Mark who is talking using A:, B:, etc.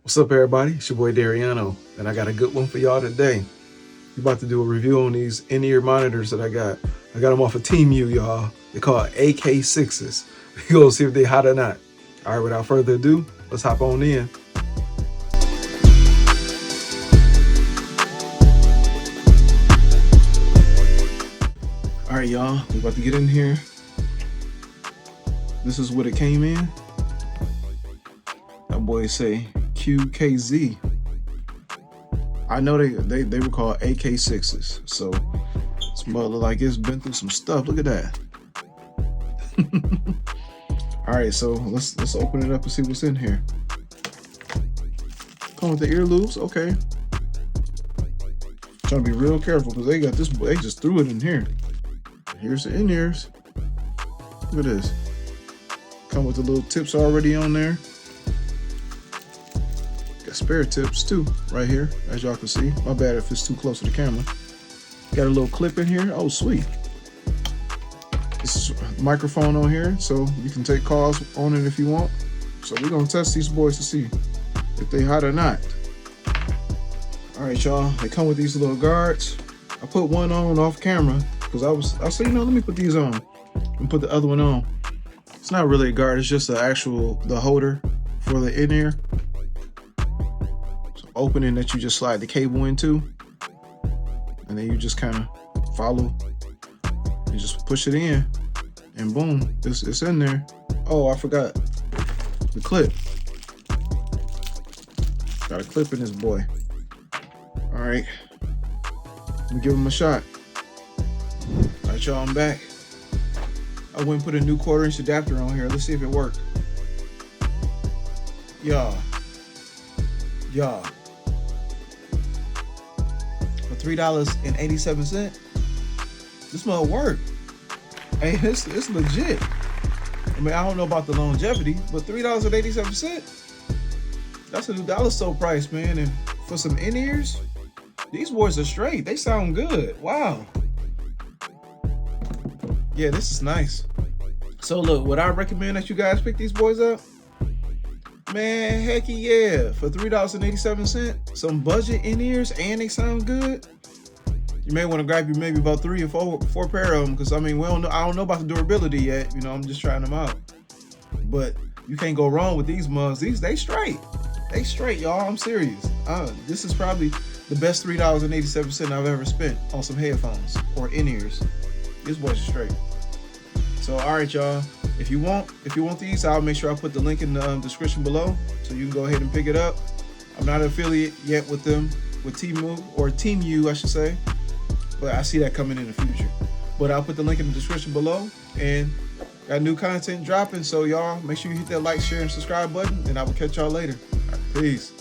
A: What's up, everybody? It's your boy Dariano, and I got a good one for y'all today. We're about to do a review on these in-ear monitors that I got. I got them off of Temu, y'all. They call AK6s. We're gonna see if they hot or not. All right, without further ado, let's hop on in. All right, y'all, we're about to get in here. This is what it came in. That boy say QKZ. I know they were called AK6s, so it's look like it's been through some stuff. Look at that. All right, so let's open it up and see what's in here. Come with the ear loops, okay. Trying to be real careful because they got this. They just threw it in here. Here's the in-ears. Look at this. Come with the little tips already on there. Got spare tips too, right here, as y'all can see. My bad if it's too close to the camera. Got a little clip in here. Oh, sweet. This is a microphone on here, so you can take calls on it if you want. So we're gonna test these boys to see if they hot or not. All right, y'all. They come with these little guards. I put one on off camera because I said, let me put these on and put the other one on. It's not really a guard. It's just the holder for the in-ear. So opening that you just slide the cable into, and then you just kind of follow. You just push it in, and boom, it's in there. Oh, I forgot the clip. Got a clip in this boy. All right, let me give him a shot. All right, y'all, I'm back. I went and put a new 1/4-inch adapter on here. Let's see if it worked. Y'all. For $3.87, this mug work. Hey, it's legit. I mean, I don't know about the longevity, but $3.87, that's a new dollar store price, man. And for some in-ears, these boys are straight. They sound good. Wow. Yeah, this is nice. So look, would I recommend that you guys pick these boys up? Man, heck yeah. For $3.87, some budget in-ears and they sound good. You may want to grab you maybe about 3 or 4 pair of them, because I mean, I don't know about the durability yet. I'm just trying them out. But you can't go wrong with these mugs. They straight. They straight, y'all. I'm serious. This is probably the best $3.87 I've ever spent on some headphones or in-ears. These boys are straight. So all right, y'all. If you want these, I'll make sure I put the link in the description below, so you can go ahead and pick it up. I'm not an affiliate yet with them, with Temu, or Temu, I should say, but I see that coming in the future. But I'll put the link in the description below, and got new content dropping. So y'all, make sure you hit that like, share, and subscribe button, and I will catch y'all later. All right, peace.